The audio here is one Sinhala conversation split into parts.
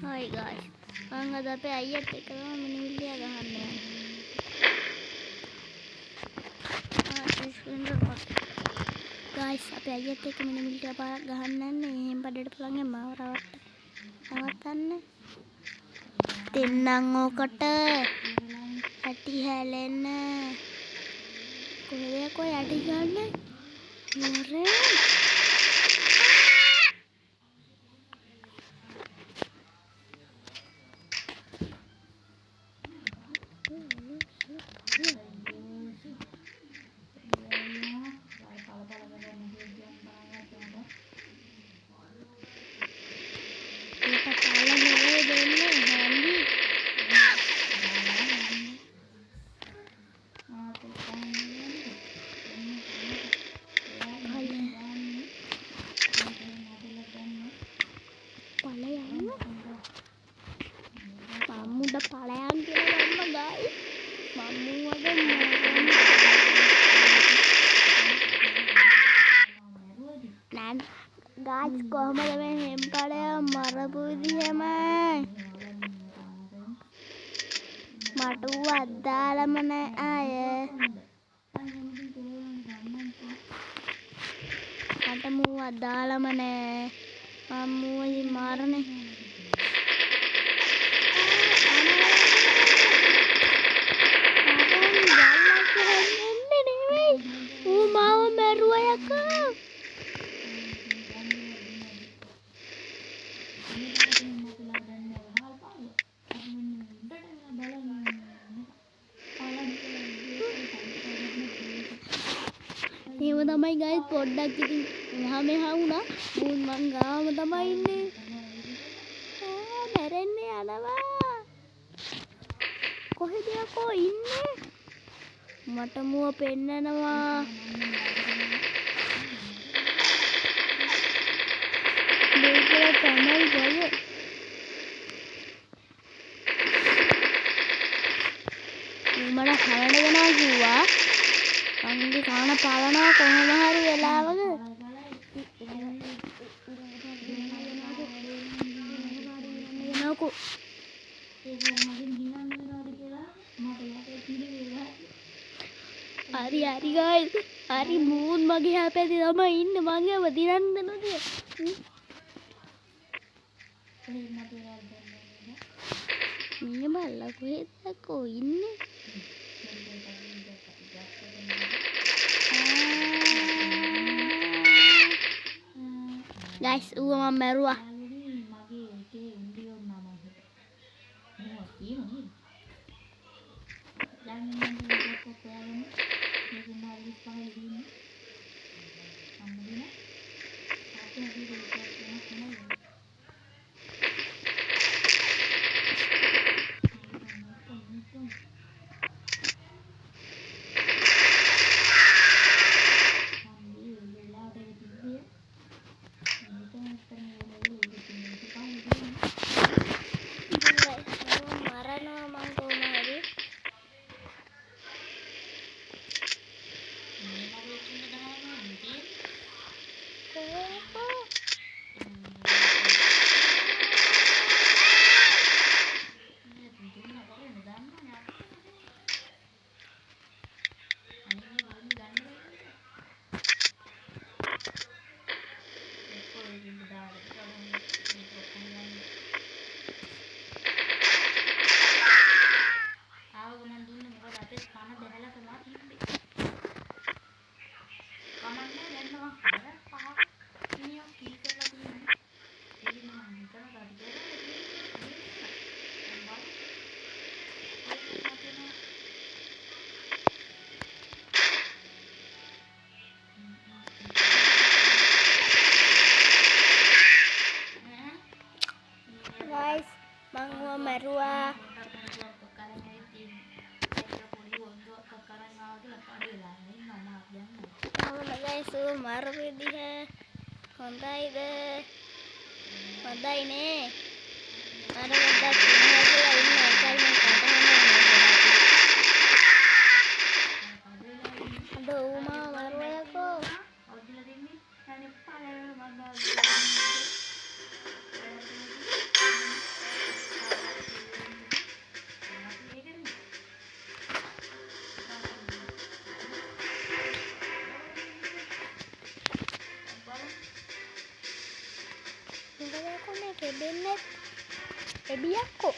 Hi guys, මම අද අපේ අයියත් එක්ක තමයි මිනිමිල්ලිය ගහන්න යන්නේ. Guys, අපේ අයියත් එක්ක මිනිමිල්ලිය පාරක් ගහන්න යන්නේ. එහෙන් බඩට පුළුවන් මාව නවත්තන්න. දෙන්නම් ඕකට ඇටි හැලෙන්න. කොහෙද කොයි ඇටි ගන්න? මොරේ මම්මුඩ පලයන් කියලා ගන්න ගායි මම්මු වගේ නෑ ගායිස් කොහමද මේ හෙම්පලය මරපු විදිහම මට ඌ අදාළම නෑ අය මට මූ අදාළම නෑ මම්මුයි මාරනේ ඒව තමයි ගයිස් පොඩ්ඩක් ඉතින් මෙහා වුණා මූන් මං ගාම තමයි ඉන්නේ මැරෙන්න යනවා කොහෙද යකෝ ඉන්නේ මට මුව පෙන්නනවා මේකල තමයි බල මට කනට දෙනවා කිව්වා මගේ කාන පාලනවා කොහොම හරි වෙලාවක නෝකෝ හරි හරි ගයිස් හරි මූන් මගේ හැපැති තමයි ඉන්නේ මං ඒව දිනන්න දෙනවද මේ බල්ලා කොහෙද කො ඉන්නේ guys ඌව මම මැරුවා guys mangwa mærua guys maru vidiha hondaiද හොඳයිනේ අර වඩා පුණාදලා ඉන්න එකයි මම කතාන්නේ අද උමා මරුවයකෝ අවදිලා දෙන්නේ යන්නේ පාරේ මම නේ එඩියක්කෝ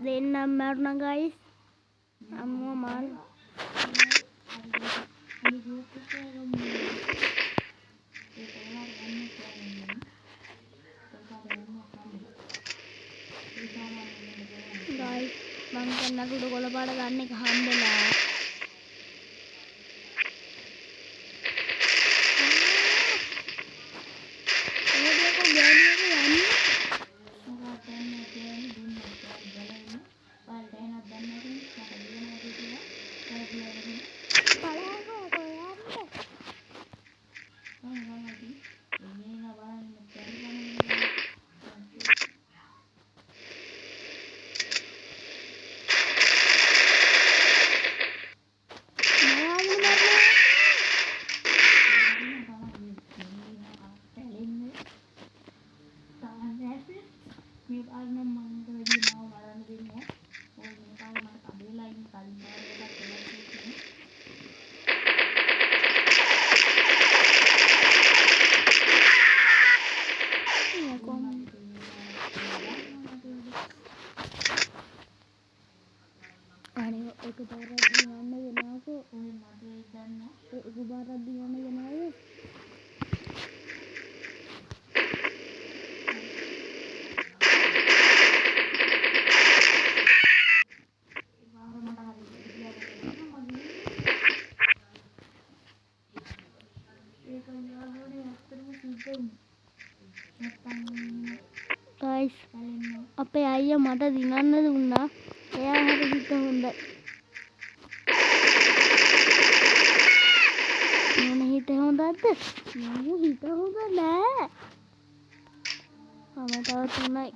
දෙන්නම් මරුණා ගයිස් අම්මෝ මාල් ගයිස් මං කන්නට උඩ කොළ පාට ගන්න එක හම්බෙලා guys අපේ අයියා මට දිනන්න දුන්නා එයා හරි හිත හොඳයි මොන හිත හොඳද මම හිත හොඳ නෑ මම තව තුනයි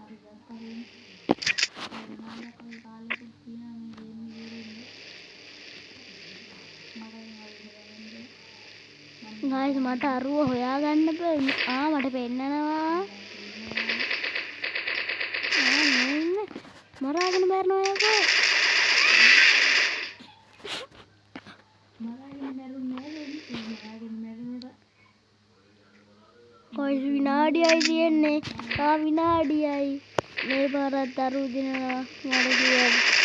guys මට අරුව හොයාගන්න බෑ මට පෙන්නනවා මරාගෙන මරනවා යකෝ කොයි විනාඩියයි තියෙන්නේ තා විනාඩියයි මේ පාරත් අරු දිනනවා මට කියන්න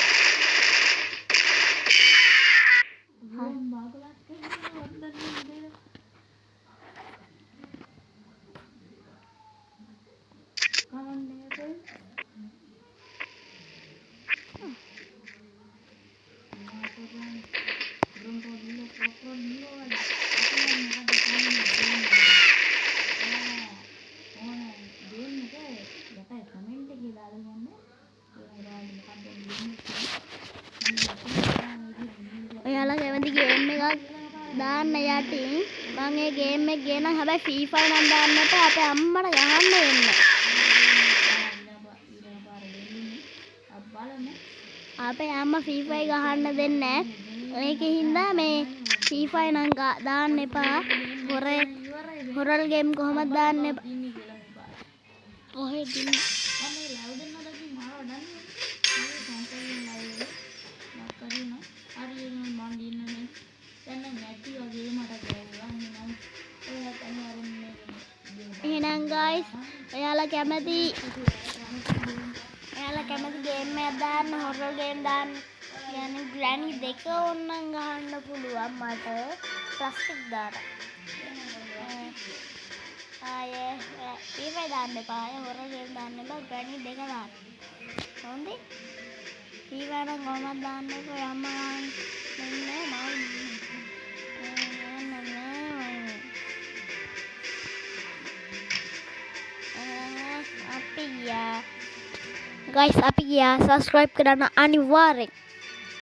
ඔයාලා කැමති ගේම් එකක් දාන්න යටින් මම ඒ ගේම් එක ගේනම් හැබැයි ෆ්‍රී ෆයර් නම් දාන්නට අපේ අම්මට ගහන්න වෙන්න අපේ අම්මා ෆ්‍රී ෆයර් ගහන්න දෙන්නේ නැහැ ඒකින් හින්දා මේ FIFA නම් දාන්න එපා. හොරල් ගේම් කොහොමද දාන්න එපා. ඔහෙ දින එහෙනම් guys ඔයාලා කැමති ගේම් එකක් දාන්න හොරල් ගේම් දාන්න يعني ග්‍රැනි දෙක ඕනනම් ගහන්න පුළුවන් මට ප්ලාස්ටික් දාලා ආයේ FIFA දාන්න එපා ආයේ හොරල් ගේම් දාන්න එපා ග්‍රැනි දෙක දාන්න හොඳේ FIFA නම් කොහොමද දාන්න එපා අම්මා guys අපි ගියා subscribe කරන්න අනිවාර්යෙන්